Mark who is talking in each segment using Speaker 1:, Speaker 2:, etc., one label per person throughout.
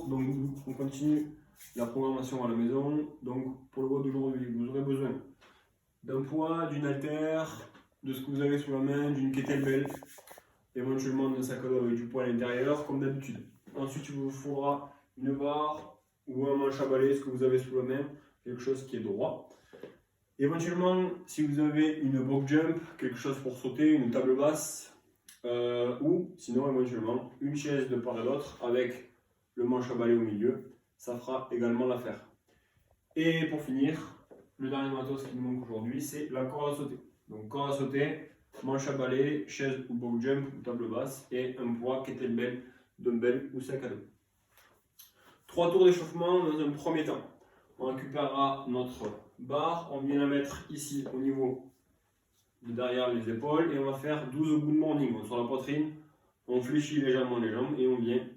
Speaker 1: donc on continue la programmation à la maison. Donc pour le WOD d'aujourd'hui, vous aurez besoin d'un poids, d'une haltère, de ce que vous avez sous la main, d'une kettlebell, éventuellement d'un sac à dos avec du poids à l'intérieur, comme d'habitude. Ensuite, il vous faudra une barre ou un manche à balai, ce que vous avez sous la main, quelque chose qui est droit. Éventuellement, si vous avez une box jump, quelque chose pour sauter, une table basse, ou sinon éventuellement une chaise de part et d'autre avec le manche à balai au milieu, ça fera également l'affaire. Et pour finir, le dernier matos qui nous manque aujourd'hui, c'est la corde à sauter. Donc corde à sauter, manche à balai, chaise ou box jump ou table basse et un poids, kettlebell, dumbbell ou sac à dos. 3 tours d'échauffement dans un premier temps. On récupérera notre barre, on vient la mettre ici au niveau de derrière les épaules et on va faire 12 good morning. Donc, sur la poitrine, on fléchit légèrement les jambes et on vient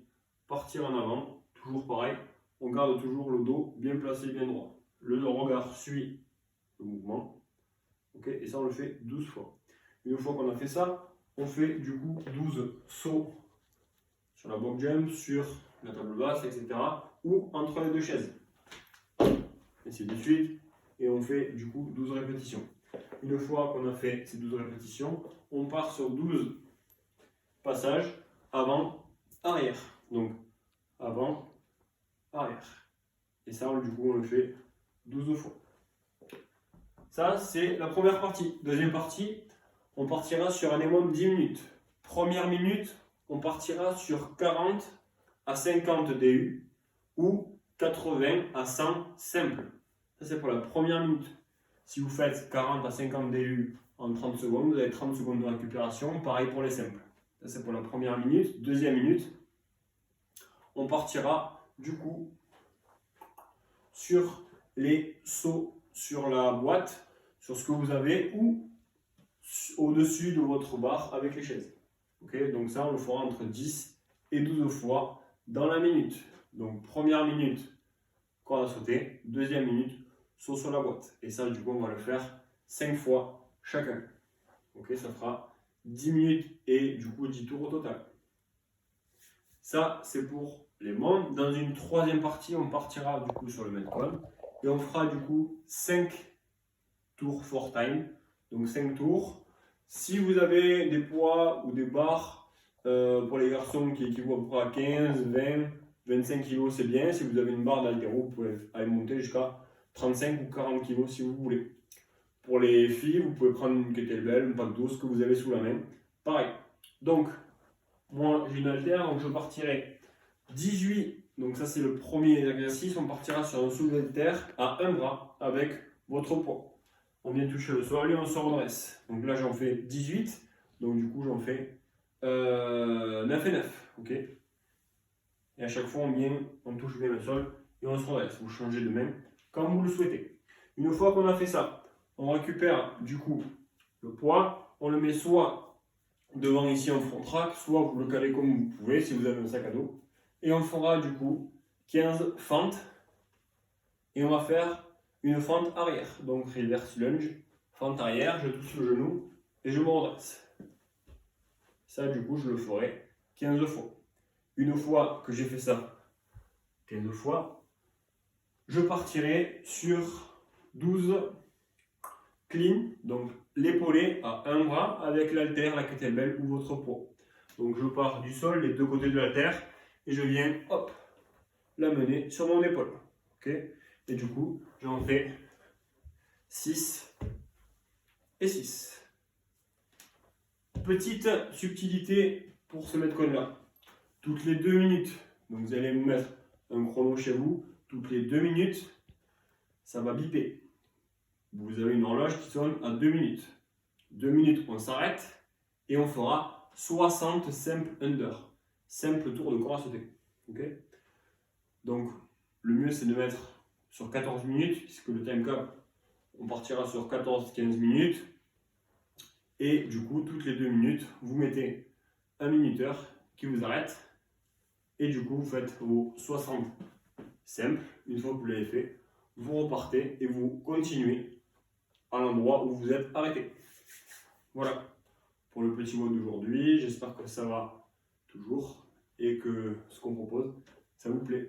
Speaker 1: partir en avant. Toujours pareil, on garde toujours le dos bien placé, bien droit. Le regard suit le mouvement. Okay, et ça, on le fait 12 fois. Une fois qu'on a fait ça, on fait du coup 12 sauts sur la box jump, sur la table basse, etc. ou entre les deux chaises. Ainsi de suite. Et on fait du coup 12 répétitions. Une fois qu'on a fait ces 12 répétitions, on part sur 12 passages avant, arrière. Donc avant, arrière. Et ça, du coup, on le fait 12 fois. Ça, c'est la première partie. Deuxième partie, on partira sur un minimum 10 minutes. Première minute, on partira sur 40 à 50 DU ou 80 à 100 simple. Ça, c'est pour la première minute. Si vous faites 40 à 50 DU en 30 secondes, vous avez 30 secondes de récupération. Pareil pour les simples. Ça, c'est pour la première minute. Deuxième minute, on partira du coup sur les sauts sur la boîte, sur ce que vous avez ou au-dessus de votre barre avec les chaises. Okay, donc ça, on le fera entre 10 et 12 fois dans la minute. Donc première minute, corde à sauter. Deuxième minute, saut sur la boîte. Et ça, du coup, on va le faire 5 fois chacun. Ok, ça fera 10 minutes et du coup 10 tours au total. Ça, c'est pour les membres. Dans une troisième partie, on partira du coup sur le Metcon et on fera du coup 5 tours for time. Donc 5 tours. Si vous avez des poids ou des barres pour les garçons qui équivaut à peu près à 15, 20, 25 kg, c'est bien. Si vous avez une barre d'haltéro, vous pouvez aller monter jusqu'à 35 ou 40 kg si vous voulez. Pour les filles, vous pouvez prendre une kettlebell, une pack d'eau, ce que vous avez sous la main. Pareil. Donc, moi j'ai une haltère, donc je partirai 18. Donc ça c'est le premier exercice. On partira sur un soulevé de terre à un bras avec votre poids. On vient toucher le sol et on se redresse. Donc là j'en fais 18. Donc du coup j'en fais 9 et 9. Ok. Et à chaque fois on touche bien le sol et on se redresse. Vous changez de main comme vous le souhaitez. Une fois qu'on a fait ça, on récupère du coup le poids. On le met soit devant ici en front track, soit vous le calez comme vous pouvez si vous avez un sac à dos. Et on fera du coup 15 fentes. Et on va faire une fente arrière. Donc reverse lunge, fente arrière, je touche le genou et je me redresse. Ça du coup je le ferai 15 fois. Une fois que j'ai fait ça 15 fois, je partirai sur 12 clean, donc l'épaulé à un bras avec l'haltère, la kettlebell ou votre poids. Donc je pars du sol, les deux côtés de l'haltère, et je viens, hop, la mener sur mon épaule. Okay, et du coup, j'en fais 6 et 6. Petite subtilité pour ce Metcon-là. Toutes les 2 minutes, donc vous allez vous mettre un chrono chez vous, toutes les 2 minutes, ça va biper. Vous avez une horloge qui sonne à 2 minutes. 2 minutes, on s'arrête et on fera 60 simple under. Simple tour de corde à sauter. Okay, donc, le mieux c'est de mettre sur 14 minutes, puisque le time cap, on partira sur 14-15 minutes. Et du coup, toutes les 2 minutes, vous mettez un minuteur qui vous arrête. Et du coup, vous faites vos 60 simples. Une fois que vous l'avez fait, vous repartez et vous continuez à l'endroit où vous êtes arrêté. Voilà pour le petit mot d'aujourd'hui. J'espère que ça va toujours et que ce qu'on propose, ça vous plaît.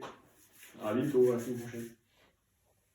Speaker 1: À bientôt, à la semaine prochaine.